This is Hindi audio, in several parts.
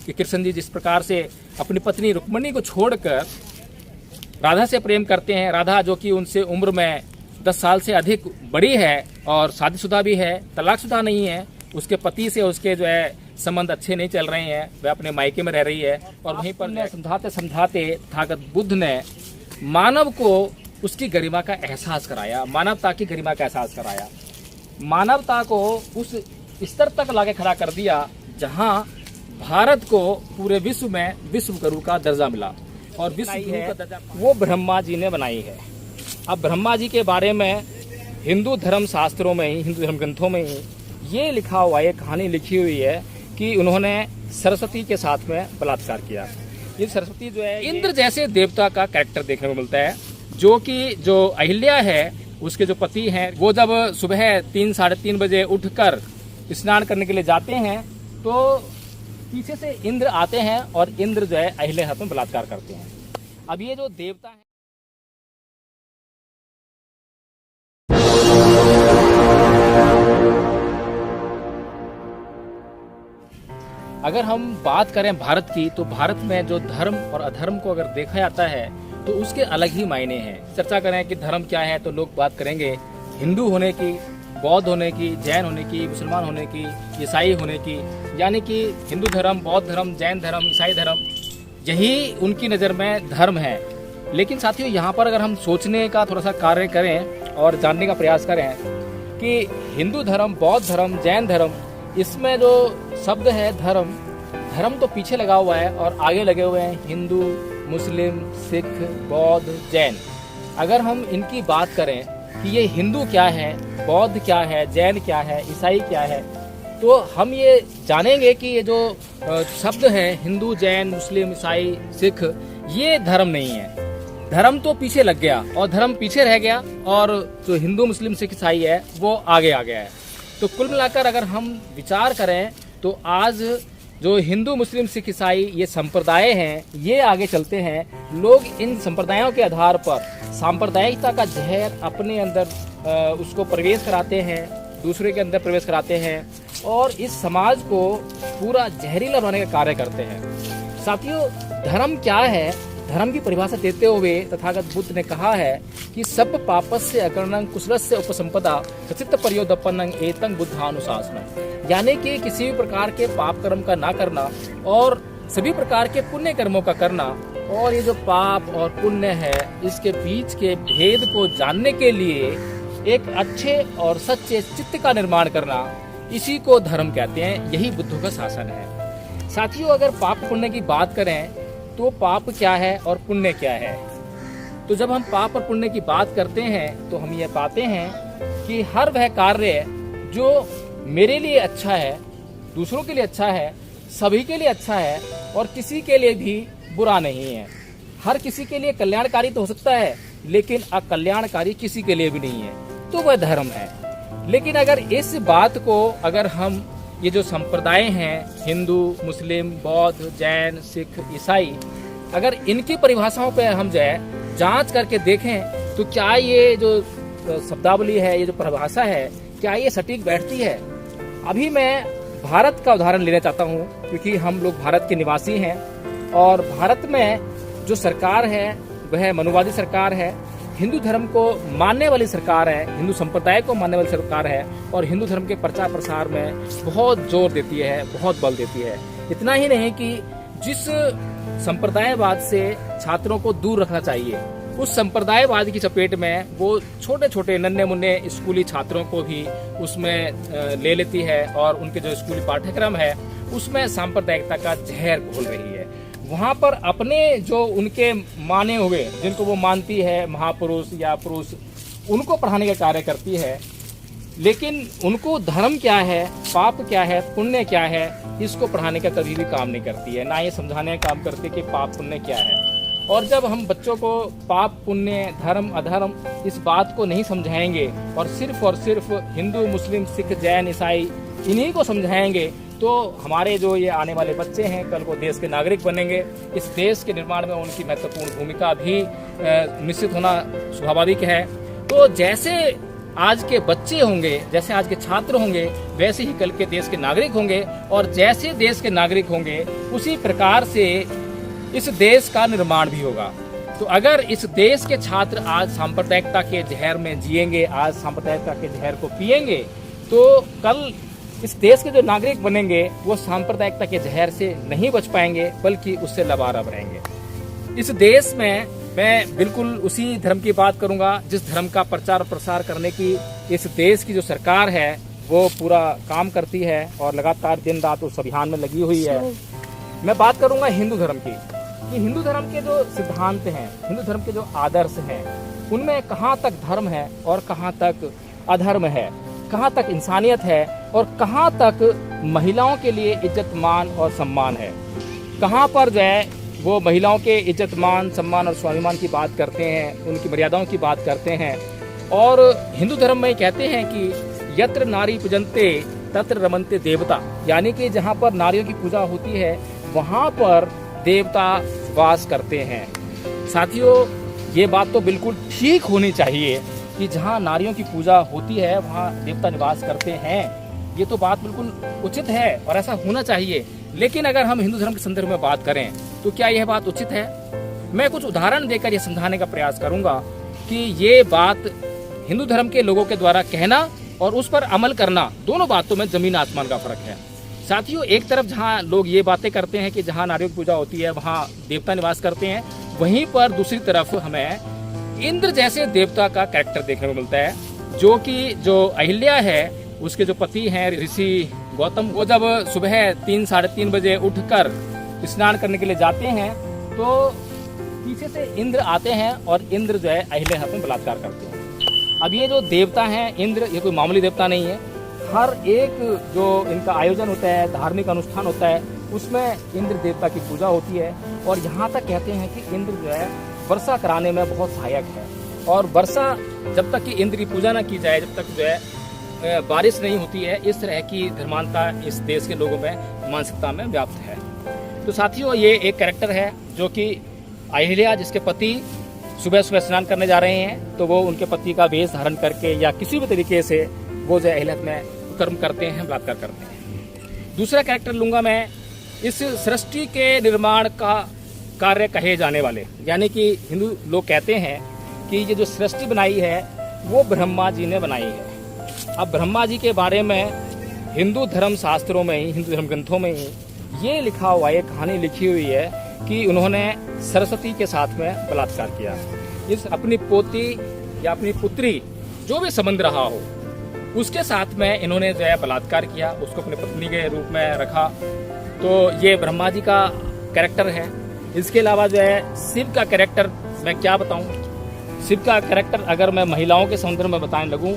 कि कृष्ण जी जिस प्रकार से अपनी पत्नी रुक्मिणी को छोड़कर राधा से प्रेम करते हैं, राधा जो कि उनसे उम्र में 10 साल से अधिक बड़ी है और शादीशुदा भी है, तलाकशुदा नहीं है, उसके पति से उसके जो है संबंध अच्छे नहीं चल रहे हैं, वह अपने मायके में रह रही है। और वहीं पर समझाते समझाते तथागत बुद्ध ने मानव को उसकी गरिमा का एहसास कराया, मानवता की गरिमा का एहसास कराया, मानवता को उस स्तर तक लाके खड़ा कर दिया जहां भारत को पूरे विश्व में विश्व गुरु का दर्जा मिला। और विश्व गुरु का दर्जा वो ब्रह्मा जी ने बनाई है। अब ब्रह्मा जी के बारे में हिंदू धर्म शास्त्रों में ही, हिंदू धर्म ग्रंथों में ही ये लिखा हुआ है, कहानी लिखी हुई है कि उन्होंने सरस्वती के साथ में बलात्कार किया। ये सरस्वती जो है इंद्र जैसे देवता का कैरेक्टर देखने को मिलता है, जो कि जो अहिल्या है उसके जो पति हैं वो जब सुबह 3 साढ़े 3 बजे उठकर स्नान करने के लिए जाते हैं तो पीछे से इंद्र आते हैं और इंद्र जो है अहिल्या हाथ में बलात्कार करते हैं। अब ये जो देवता है अगर हम बात करें भारत की, तो भारत में जो धर्म और अधर्म को अगर देखा जाता है तो उसके अलग ही मायने हैं। चर्चा करें कि धर्म क्या है तो लोग बात करेंगे हिंदू होने की, बौद्ध होने की, जैन होने की, मुसलमान होने की, ईसाई होने की, यानी कि हिंदू धर्म, बौद्ध धर्म, जैन धर्म, ईसाई धर्म, यही उनकी नज़र में धर्म है। लेकिन साथियों यहाँ पर अगर हम सोचने का थोड़ा सा कार्य करें और जानने का प्रयास करें कि हिंदू धर्म, बौद्ध धर्म, जैन धर्म, इसमें जो शब्द है धर्म, धर्म तो पीछे लगा हुआ है और आगे लगे हुए हैं हिंदू, मुस्लिम, सिख, बौद्ध, जैन। अगर हम इनकी बात करें कि ये हिंदू क्या है, बौद्ध क्या है, जैन क्या है, ईसाई क्या है, तो हम ये जानेंगे कि ये जो शब्द है हिंदू, जैन, मुस्लिम, ईसाई, सिख, ये धर्म नहीं है। धर्म तो पीछे लग गया और धर्म पीछे रह गया और जो हिंदू, मुस्लिम, सिख, ईसाई है वो आगे आ गया है। तो कुल मिलाकर अगर हम विचार करें तो आज जो हिंदू, मुस्लिम, सिख, ईसाई ये संप्रदाय हैं, ये आगे चलते हैं। लोग इन संप्रदायों के आधार पर सांप्रदायिकता का जहर अपने अंदर उसको प्रवेश कराते हैं, दूसरे के अंदर प्रवेश कराते हैं और इस समाज को पूरा जहरीला बनाने का कार्य करते हैं। साथियों, धर्म क्या है? धर्म की परिभाषा देते हुए तथागत बुद्ध ने कहा है कि सब पापस्य अकर्णं कुशलस्य उपसंपदा सचित्त पर्योदपन्नं एतं बुद्धानुशासनम्, यानी कि किसी भी प्रकार के पाप कर्म का ना करना और सभी प्रकार के पुण्य कर्मों का करना, और ये जो पाप और पुण्य है इसके बीच के भेद को जानने के लिए एक अच्छे और सच्चे चित्त का निर्माण करना, इसी को धर्म कहते हैं। यही बुद्ध का शासन है। साथियों, अगर पाप पुण्य की बात करें तो पाप क्या है और पुण्य क्या है? तो जब हम पाप और पुण्य की बात करते हैं तो हम ये पाते हैं कि हर वह कार्य जो मेरे लिए अच्छा है, दूसरों के लिए अच्छा है, सभी के लिए अच्छा है और किसी के लिए भी बुरा नहीं है। हर किसी के लिए कल्याणकारी तो हो सकता है लेकिन अकल्याणकारी किसी के लिए भी नहीं है, तो वह धर्म है। लेकिन अगर इस बात को अगर हम ये जो संप्रदाय हैं हिंदू, मुस्लिम, बौद्ध, जैन, सिख, ईसाई, अगर इनकी परिभाषाओं पे हम जो है जांच करके देखें तो क्या ये जो शब्दावली है, ये जो परिभाषा है, क्या ये सटीक बैठती है? अभी मैं भारत का उदाहरण लेना चाहता हूँ क्योंकि हम लोग भारत के निवासी हैं और भारत में जो सरकार है वह मनुवादी सरकार है, हिंदू धर्म को मानने वाली सरकार है, हिंदू संप्रदाय को मानने वाली सरकार है और हिंदू धर्म के प्रचार प्रसार में बहुत जोर देती है, बहुत बल देती है। इतना ही नहीं कि जिस संप्रदायवाद से छात्रों को दूर रखना चाहिए, उस संप्रदायवाद की चपेट में वो छोटे छोटे नन्हे मुन्ने स्कूली छात्रों को भी उसमें ले लेती है और उनके जो स्कूली पाठ्यक्रम है उसमें सांप्रदायिकता का जहर घोल रही है। वहाँ पर अपने जो उनके माने हुए, जिनको वो मानती है महापुरुष या पुरुष, उनको पढ़ाने का कार्य करती है, लेकिन उनको धर्म क्या है, पाप क्या है, पुण्य क्या है, इसको पढ़ाने का कभी भी काम नहीं करती है, ना ये समझाने का काम करती है कि पाप पुण्य क्या है। और जब हम बच्चों को पाप पुण्य, धर्म अधर्म इस बात को नहीं समझाएंगे और सिर्फ हिंदू, मुस्लिम, सिख, जैन, ईसाई इन्हीं को समझाएंगे तो हमारे जो ये आने वाले बच्चे हैं कल को देश के नागरिक बनेंगे। इस देश के निर्माण में उनकी महत्वपूर्ण भूमिका भी निश्चित होना स्वाभाविक है। तो जैसे आज के बच्चे होंगे, जैसे आज के छात्र होंगे, वैसे ही कल के देश के नागरिक होंगे, और जैसे देश के नागरिक होंगे उसी प्रकार से इस देश का निर्माण भी होगा। तो अगर इस देश के छात्र आज सांप्रदायिकता के जहर में जिएंगे, आज सांप्रदायिकता के जहर को पिएंगे, तो कल इस देश के जो नागरिक बनेंगे वो सांप्रदायिकता के जहर से नहीं बच पाएंगे, बल्कि उससे लबालब रहेंगे। इस देश में मैं बिल्कुल उसी धर्म की बात करूंगा जिस धर्म का प्रचार प्रसार करने की इस देश की जो सरकार है वो पूरा काम करती है और लगातार दिन रात उस अभियान में लगी हुई है। मैं बात करूंगा हिंदू धर्म की, कि हिंदू धर्म के जो सिद्धांत हैं, हिंदू धर्म के जो आदर्श हैं, उनमें कहाँ तक धर्म है और कहाँ तक अधर्म है, कहाँ तक इंसानियत है और कहाँ तक महिलाओं के लिए इज्जत मान और सम्मान है, कहाँ पर जो है वो महिलाओं के इज्जत मान सम्मान और स्वाभिमान की बात करते हैं, उनकी मर्यादाओं की बात करते हैं। और हिंदू धर्म में कहते हैं कि यत्र नारी पूजन्ते तत्र रमन्ते देवता, यानी कि जहाँ पर नारियों की पूजा होती है वहाँ पर देवता वास करते हैं। साथियों, ये बात तो बिल्कुल ठीक होनी चाहिए कि जहाँ नारियों की पूजा होती है वहाँ देवता निवास करते हैं। ये तो बात बिल्कुल उचित है और ऐसा होना चाहिए। लेकिन अगर हम हिंदू धर्म के संदर्भ में बात करें तो क्या यह बात उचित है? मैं कुछ उदाहरण देकर यह समझाने का प्रयास करूंगा कि ये बात हिंदू धर्म के लोगों के द्वारा कहना और उस पर अमल करना, दोनों बातों में जमीन आसमान का फर्क है। साथियों, एक तरफ जहाँ लोग ये बातें करते हैं कि जहाँ नारियों की पूजा होती है वहाँ देवता निवास करते हैं, वहीं पर दूसरी तरफ हमें इंद्र जैसे देवता का कैरेक्टर देखने को मिलता है, जो कि जो अहिल्या है उसके जो पति हैं ऋषि गौतम, वो जब सुबह 3 साढ़े 3 बजे उठकर स्नान करने के लिए जाते हैं तो पीछे से इंद्र आते हैं और इंद्र जो है अहिल्या हाथ में बलात्कार करते हैं। अब ये जो देवता हैं इंद्र, ये कोई मामूली देवता नहीं है। हर एक जो इनका आयोजन होता है, धार्मिक अनुष्ठान होता है, उसमें इंद्र देवता की पूजा होती है। और यहाँ तक कहते हैं कि इंद्र जो है वर्षा कराने में बहुत सहायक है, और वर्षा जब तक कि इंद्र की पूजा न की जाए, जब तक जो है बारिश नहीं होती है, इस तरह की धर्मांधता इस देश के लोगों में मानसिकता में व्याप्त है। तो साथियों, ये एक कैरेक्टर है जो कि अहिल्या, जिसके पति सुबह सुबह स्नान करने जा रहे हैं, तो वो उनके पति का वेश धारण करके या किसी भी तरीके से वो जो अहिल्या में कर्म करते हैं, बलात्कार करते हैं। दूसरा कैरेक्टर लूंगा मैं इस सृष्टि के निर्माण का कार्य कहे जाने वाले, यानी कि हिंदू लोग कहते हैं कि ये जो सृष्टि बनाई है वो ब्रह्मा जी ने बनाई है। अब ब्रह्मा जी के बारे में हिंदू धर्म शास्त्रों में ही, हिंदू धर्म ग्रंथों में ही ये लिखा हुआ है, कहानी लिखी हुई है कि उन्होंने सरस्वती के साथ में बलात्कार किया। इस अपनी पोती या अपनी पुत्री जो भी संबंध रहा हो उसके साथ में इन्होंने जो है बलात्कार किया, उसको अपनी पत्नी के रूप में रखा। तो ये ब्रह्मा जी का कैरेक्टर है। इसके अलावा जो है शिव का कैरेक्टर मैं क्या बताऊं। शिव का कैरेक्टर अगर मैं महिलाओं के संदर्भ में बताने लगूं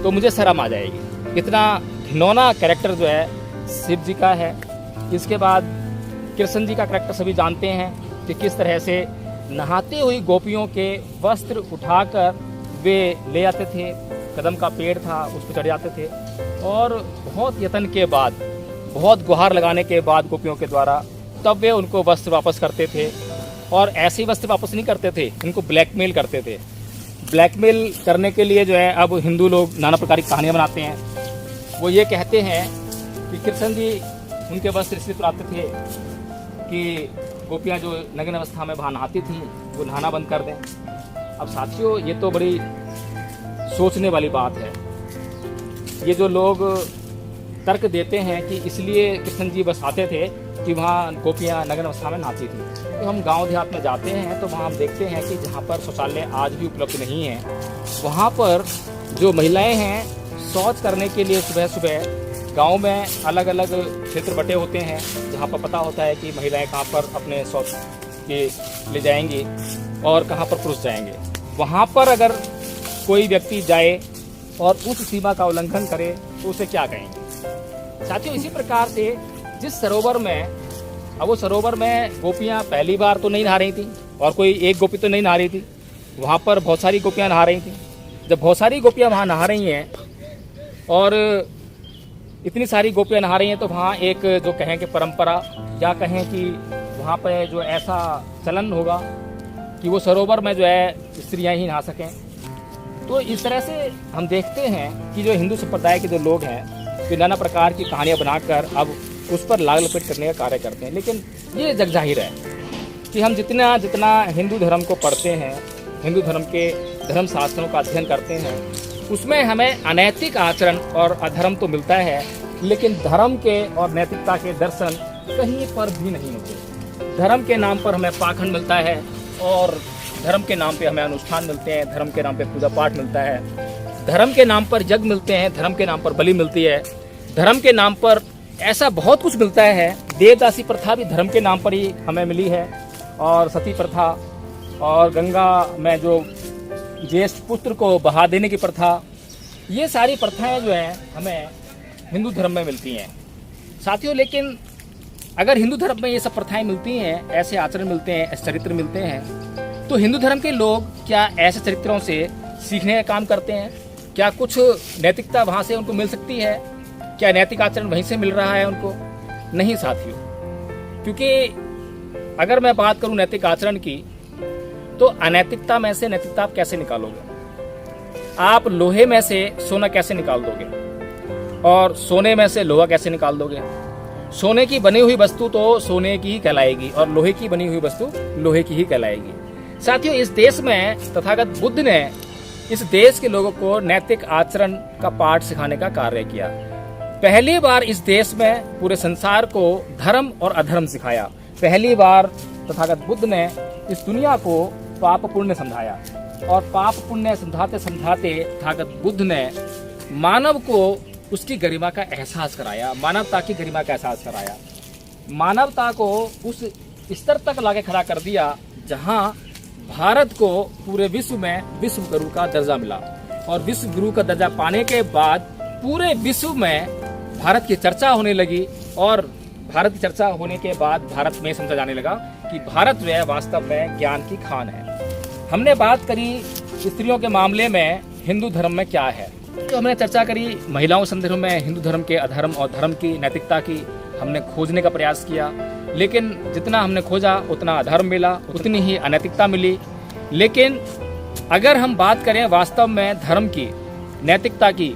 तो मुझे शर्म आ जाएगी। इतना घिनौना कैरेक्टर जो है शिव जी का है। इसके बाद कृष्ण जी का कैरेक्टर सभी जानते हैं कि किस तरह से नहाते हुई गोपियों के वस्त्र उठाकर वे ले आते थे, कदम का पेड़ था उस पर चढ़ जाते थे, और बहुत यत्न के बाद, बहुत गुहार लगाने के बाद गोपियों के द्वारा तब वे उनको वस्त्र वापस करते थे। और ऐसे ही वस्त्र वापस नहीं करते थे, उनको ब्लैकमेल करते थे। ब्लैकमेल करने के लिए जो है अब हिंदू लोग नाना प्रकार की कहानियाँ बनाते हैं। वो ये कहते हैं कि कृष्ण जी उनके वस्त्र इसलिए प्राप्त थे कि गोपियाँ जो नग्न अवस्था में वहाँ नहाती थी वो नहाना बंद कर दें। अब साथियों, ये तो बड़ी सोचने वाली बात है। ये जो लोग तर्क देते हैं कि इसलिए कृष्ण जी बस आते थे कि वहाँ गोपियाँ नग्न अवस्था में नहाती थी। तो हम गांव देहात में जाते हैं तो वहाँ हम देखते हैं कि जहाँ पर शौचालय आज भी उपलब्ध नहीं है, वहाँ पर जो महिलाएं हैं शौच करने के लिए सुबह सुबह गांव में अलग अलग क्षेत्र बटे होते हैं, जहाँ पर पता होता है कि महिलाएं कहाँ पर अपने शौच के ले जाएंगी और कहाँ पर पुरुष जाएंगे। वहाँ पर अगर कोई व्यक्ति जाए और उस सीमा का उल्लंघन करे तो उसे क्या कहेंगे। साथियों, इसी प्रकार से जिस सरोवर में, अब वो सरोवर में गोपियाँ पहली बार तो नहीं नहा रही थी और कोई एक गोपी तो नहीं नहा रही थी, वहाँ पर बहुत सारी गोपियाँ नहा रही थी। जब बहुत सारी गोपियाँ वहाँ नहा रही हैं और इतनी सारी गोपियाँ नहा रही हैं तो वहाँ एक जो कहें कि परंपरा या कहें कि वहाँ पर जो ऐसा चलन होगा कि वो सरोवर में जो है स्त्रियाँ ही नहा सकें। तो इस तरह से हम देखते हैं कि जो हिंदू संप्रदाय के जो लोग हैं, जो नाना प्रकार की कहानियाँ बनाकर अब उस पर लाग लपेट करने का कार्य करते हैं। लेकिन ये जग जाहिर है कि हम जितना जितना हिंदू धर्म को पढ़ते हैं, हिंदू धर्म के धर्म शास्त्रों का अध्ययन करते हैं, उसमें हमें अनैतिक आचरण और अधर्म तो मिलता है, लेकिन धर्म के और नैतिकता के दर्शन कहीं पर भी नहीं मिलते। धर्म के नाम पर हमें पाखंड मिलता है और धर्म के नाम पे हमें अनुष्ठान मिलते हैं, धर्म के नाम पे पूजा पाठ मिलता है, धर्म के नाम पर यज्ञ मिलते हैं, धर्म के नाम पर बलि मिलती है, धर्म के नाम पर ऐसा बहुत कुछ मिलता है। देवदासी प्रथा भी धर्म के नाम पर ही हमें मिली है, और सती प्रथा, और गंगा में जो ज्येष्ठ पुत्र को बहा देने की प्रथा, ये सारी प्रथाएं जो हैं हमें हिंदू धर्म में मिलती हैं साथियों। लेकिन अगर हिंदू धर्म में ये सब प्रथाएं मिलती हैं, ऐसे आचरण मिलते हैं, ऐसे चरित्र मिलते हैं, तो हिंदू धर्म के लोग क्या ऐसे चरित्रों से सीखने का काम करते हैं? क्या कुछ नैतिकता वहाँ से उनको मिल सकती है? क्या नैतिक आचरण वहीं से मिल रहा है उनको? नहीं साथियों, क्योंकि अगर मैं बात करूं नैतिक आचरण की, तो अनैतिकता में से नैतिकता आप कैसे निकालोगे? आप लोहे में से सोना कैसे निकाल दोगे? और सोने में से लोहा कैसे निकाल दोगे? सोने की बनी हुई वस्तु तो सोने की ही कहलाएगी, और लोहे की बनी हुई वस्तु लोहे की ही कहलाएगी। साथियों, इस देश में तथागत बुद्ध ने इस देश के लोगों को नैतिक आचरण का पाठ सिखाने का कार्य किया। पहली बार इस देश में पूरे संसार को धर्म और अधर्म सिखाया। पहली बार तथागत बुद्ध ने इस दुनिया को पाप पुण्य समझाया, और पाप पुण्य समझाते समझाते तथागत बुद्ध ने मानव को उसकी गरिमा का एहसास कराया, मानवता की गरिमा का एहसास कराया, मानवता को उस स्तर तक लाके खड़ा कर दिया जहां भारत को पूरे विश्व में विश्व गुरु का दर्जा मिला। और विश्व गुरु का दर्जा पाने के बाद पूरे विश्व में भारत की चर्चा होने लगी, और भारत की चर्चा होने के बाद भारत में समझा जाने लगा कि भारत जो है वास्तव में ज्ञान की खान है। हमने बात करी स्त्रियों के मामले में हिंदू धर्म में क्या है, तो हमने चर्चा करी महिलाओं के संदर्भ में हिंदू धर्म के अधर्म और धर्म की नैतिकता की हमने खोजने का प्रयास किया। लेकिन जितना हमने खोजा उतना अधर्म मिला, उतनी ही अनैतिकता मिली। लेकिन अगर हम बात करें वास्तव में धर्म की, नैतिकता की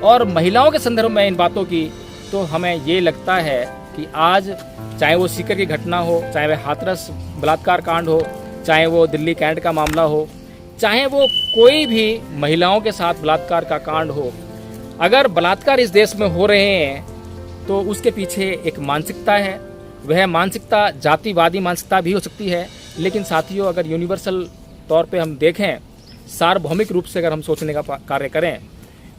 और महिलाओं के संदर्भ में इन बातों की, तो हमें ये लगता है कि आज चाहे वो सीकर की घटना हो, चाहे वह हाथरस बलात्कार कांड हो, चाहे वो दिल्ली कैंट का मामला हो, चाहे वो कोई भी महिलाओं के साथ बलात्कार का कांड हो, अगर बलात्कार इस देश में हो रहे हैं तो उसके पीछे एक मानसिकता है। वह मानसिकता जातिवादी मानसिकता भी हो सकती है, लेकिन साथियों अगर यूनिवर्सल तौर पे हम देखें, सार्वभौमिक रूप से अगर हम सोचने का कार्य करें,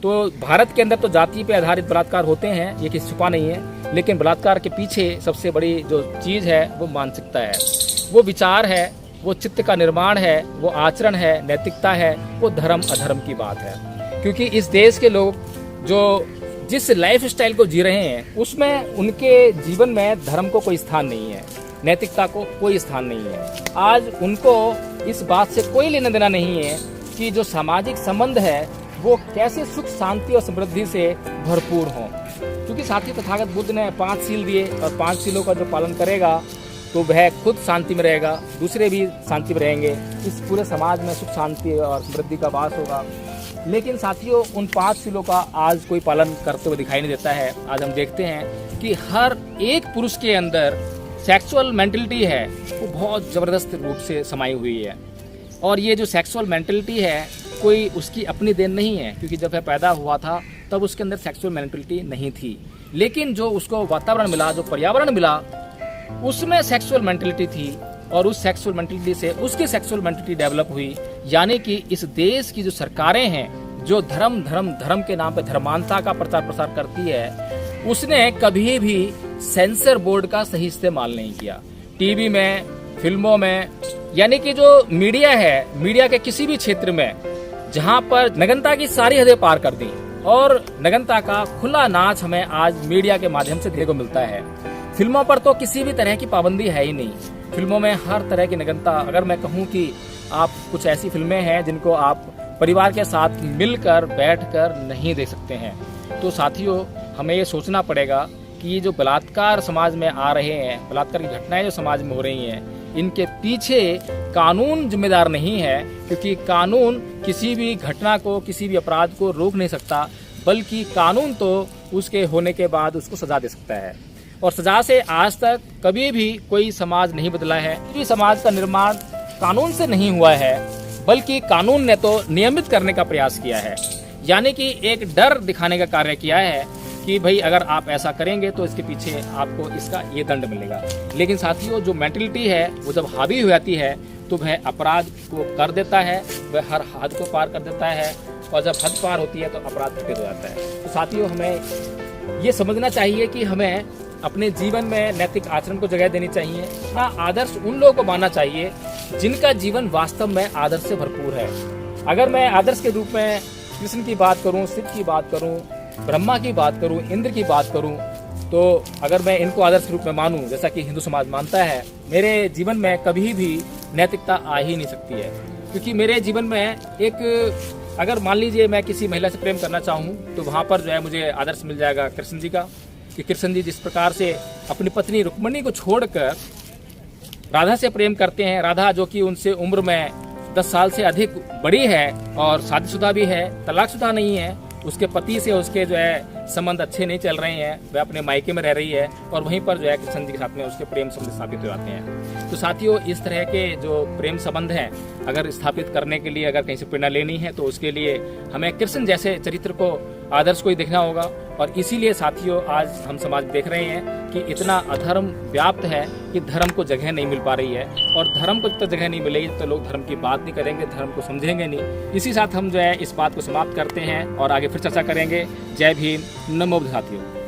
तो भारत के अंदर तो जाति पे आधारित बलात्कार होते हैं, ये किसी छुपा नहीं है। लेकिन बलात्कार के पीछे सबसे बड़ी जो चीज़ है वो मानसिकता है, वो विचार है, वो चित्त का निर्माण है, वो आचरण है, नैतिकता है, वो धर्म अधर्म की बात है। क्योंकि इस देश के लोग जो जिस लाइफ स्टाइल को जी रहे हैं उसमें उनके जीवन में धर्म को कोई स्थान नहीं है, नैतिकता को कोई स्थान नहीं है। आज उनको इस बात से कोई लेना देना नहीं है कि जो सामाजिक संबंध है वो कैसे सुख शांति और समृद्धि से भरपूर हों। क्योंकि साथी तथागत बुद्ध ने 5 सील दिए, और 5 सीलों का जो पालन करेगा तो वह खुद शांति में रहेगा, दूसरे भी शांति में रहेंगे, इस पूरे समाज में सुख शांति और समृद्धि का वास होगा। लेकिन साथियों उन 5 सीलों का आज कोई पालन करते हुए दिखाई नहीं देता है। आज हम देखते हैं कि हर एक पुरुष के अंदर सेक्सुअल मेंटलिटी है वो बहुत ज़बरदस्त रूप से समाई हुई है, और ये जो सेक्सुअल मेंटलिटी है कोई उसकी अपनी देन नहीं है, क्योंकि जब वह पैदा हुआ था तब उसके अंदर सेक्सुअल मेंटलिटी नहीं थी। लेकिन जो उसको वातावरण मिला, जो पर्यावरण मिला, उसमें सेक्सुअल मेंटलिटी थी, और उस सेक्सुअल मेंटलिटी से उसकी सेक्सुअल मेंटलिटी डेवलप हुई। यानी कि इस देश की जो सरकारें हैं जो धर्म धर्म धर्म के नाम पे धर्मांधता का प्रचार प्रसार करती है, उसने कभी भी सेंसर बोर्ड का सही इस्तेमाल नहीं किया। टीवी में, फिल्मों में, यानी कि जो मीडिया है, मीडिया के किसी भी क्षेत्र में जहां पर नग्नता की सारी हदें पार कर दी, और नग्नता का खुला नाच हमें आज मीडिया के माध्यम से देखने को मिलता है। फिल्मों पर तो किसी भी तरह की पाबंदी है ही नहीं, फिल्मों में हर तरह की नग्नता। अगर मैं कहूँ कि आप कुछ ऐसी फिल्में हैं जिनको आप परिवार के साथ मिलकर बैठकर नहीं देख सकते हैं, तो साथियों हमें ये सोचना पड़ेगा कि ये जो बलात्कार समाज में आ रहे हैं, बलात्कार की घटनाएं जो समाज में हो रही हैं, इनके पीछे कानून जिम्मेदार नहीं है, क्योंकि कानून किसी भी घटना को, किसी भी अपराध को रोक नहीं सकता, बल्कि कानून तो उसके होने के बाद उसको सजा दे सकता है। और सजा से आज तक कभी भी कोई समाज नहीं बदला है। किसी समाज का निर्माण कानून से नहीं हुआ है, बल्कि कानून ने तो नियमित करने का प्रयास किया है, यानी कि एक डर दिखाने का कार्य किया है कि भाई अगर आप ऐसा करेंगे तो इसके पीछे आपको इसका ये दंड मिलेगा। लेकिन साथियों, जो मेंटलिटी है वो जब हावी हो जाती है तो वह अपराध को कर देता है, वह हर हद को पार कर देता है, और जब हद पार होती है तो अपराध घटित हो जाता है। तो साथियों, हमें ये समझना चाहिए कि हमें अपने जीवन में नैतिक आचरण को जगह देनी चाहिए। हाँ, आदर्श उन लोगों को मानना चाहिए जिनका जीवन वास्तव में आदर्श से भरपूर है। अगर मैं आदर्श के रूप में कृष्ण की बात करूं, शिव की बात करूं, ब्रह्मा की बात करूं, इंद्र की बात करूं, तो अगर मैं इनको आदर्श के रूप में मानूं जैसा कि हिंदू समाज मानता है, मेरे जीवन में कभी भी नैतिकता आ ही नहीं सकती है। क्योंकि मेरे जीवन में एक, अगर मान लीजिए मैं किसी महिला से प्रेम करना चाहूँ तो वहाँ पर जो है मुझे आदर्श मिल जाएगा कृष्ण जी का, कि कृष्ण जी जिस प्रकार से अपनी पत्नी रुक्मिणी को छोड़कर राधा से प्रेम करते हैं। राधा जो कि उनसे उम्र में 10 साल से अधिक बड़ी है और शादीशुदा भी है, तलाकशुदा नहीं है, उसके पति से उसके जो है संबंध अच्छे नहीं चल रहे हैं, वह अपने मायके में रह रही है, और वहीं पर जो है कृष्ण जी के साथ में उसके प्रेम संबंध स्थापित हो जाते हैं। तो साथियों, इस तरह के जो प्रेम संबंध हैं अगर स्थापित करने के लिए अगर कहीं से प्रेरणा लेनी है तो उसके लिए हमें कृष्ण जैसे चरित्र को, आदर्श को ही देखना होगा। और इसीलिए साथियों, आज हम समाज देख रहे हैं कि इतना अधर्म व्याप्त है कि धर्म को जगह नहीं मिल पा रही है, और धर्म को जब जगह नहीं मिलेगी तो लोग धर्म की बात नहीं करेंगे, धर्म को समझेंगे नहीं। इसी साथ हम जो है इस बात को समाप्त करते हैं और आगे फिर चर्चा करेंगे। जय भीम, नमो बुद्ध साथियों।